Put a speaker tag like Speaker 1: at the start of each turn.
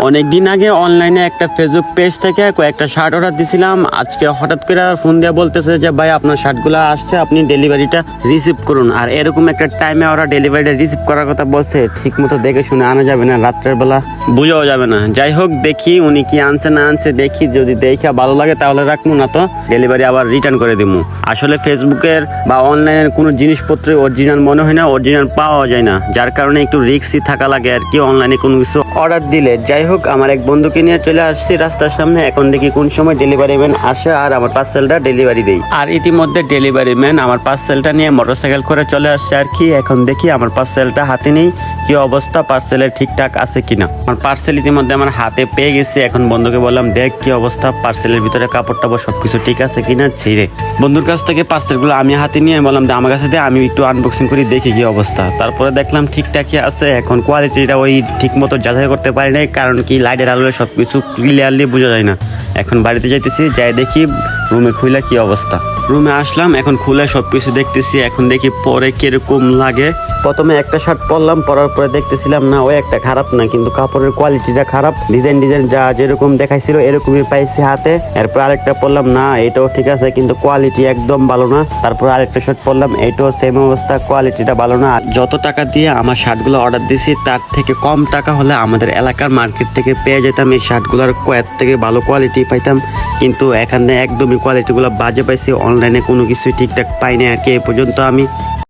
Speaker 1: অনেকদিন আগে অনলাইনে একটা ফেসবুক পেজ থেকে কয়েকটা শার্ট অর্ডার দিছিলাম। আজকে হঠাৎ করে ফোন দিয়ে বলতেছে যে ভাই আপনার শার্টগুলো আসছে, আপনি ডেলিভারিটা রিসিভ করুন। আর এরকম একটা টাইমে ওরা ডেলিভারিটা রিসিভ করার কথা বলছে, ঠিক মতো দেখে শুনে আনা যাবে না, রাত্রের বেলা বুঝাও যাবে না। যাই হোক, দেখি উনি কি আনছে না আনছে, দেখি যদি দেখে ভালো লাগে তাহলে রাখবো, না তো ডেলিভারি আবার রিটার্ন করে দিব। আসলে ফেসবুকের বা অনলাইনের কোনো জিনিসপত্র অরিজিনাল মনে হয় না, অরিজিনাল পাওয়া যায় না, যার কারণে একটু রিস্কই থাকা লাগে আর কি অনলাইনে কোনো কিছু অর্ডার দিলে। যাই হোক, আমার এক বন্ধুকে নিয়ে চলে আসছি রাস্তার সামনে, এখন দেখি কোন সময় ডেলিভারি ম্যান আসে আর আমার পার্সেলটা ডেলিভারি দেই। আর ইতিমধ্যে ডেলিভারি ম্যান আমার পার্সেলটা নিয়ে মোটরসাইকেল করে চলে আসছে আর কি। এখন দেখি আমার পার্সেলটা হাতে নেই, কি অবস্থা, পার্সেলের ঠিকঠাক আছে কিনা। আমার পার্সেল ইতিমধ্যে আমার হাতে পেয়ে গেছে। এখন বন্ধুকে বললাম, দেখ কি অবস্থা, পার্সেলের ভিতরে কাপড় টাপড় সবকিছু ঠিক আছে কিনা। ছিঁড়ে বন্ধুর কাছ থেকে পার্সেলগুলো আমি হাতে নিয়ে বললাম আমার কাছে দিয়ে, আমি একটু আনবক্সিং করি দেখি কি অবস্থা। তারপরে দেখলাম ঠিকঠাকই আছে। এখন কোয়ালিটিটা ওই ঠিক মতো যাচাই করতে পারি নাই, কারণ কি লাইটের আলোয় সবকিছু ক্লিয়ারলি বোঝা যায় না। এখন বাড়িতে যাইতেছি, যাই দেখি রুমে খুলে কি অবস্থা। রুমে আসলাম, এখন খুলে সবকিছু দেখতেছি। এখন দেখি পরে কিরকম লাগে। প্রথমে একটা শার্ট পরলাম, পরার পরে দেখতেছিলাম না ওই একটা খারাপ না, কিন্তু কাপড়ের কোয়ালিটিটা খারাপ। ডিজাইন যা যেরকম দেখাইছিল এরকমই পাইছি হাতে। এরপর আরেকটা পরলাম, না এটাও ঠিক আছে, কিন্তু কোয়ালিটি একদম ভালো না। তারপর আরেকটা শার্ট পরলাম, এটাও সেম অবস্থা, কোয়ালিটিটা ভালো না। যত টাকা দিয়ে আমার শার্টগুলো অর্ডার দিছি তার থেকে কম টাকা হলে আমাদের এলাকার মার্কেট থেকে পেয়ে যেতাম এই শার্টগুলোর কয়েক থেকে ভালো কোয়ালিটি পাইতাম, কিন্তু এখানে একদমই কোয়ালিটিগুলো বাজে পাইছি। অনলাইনে কোনো কিছুই ঠিকঠাক পাই না আর কি এই পর্যন্ত আমি।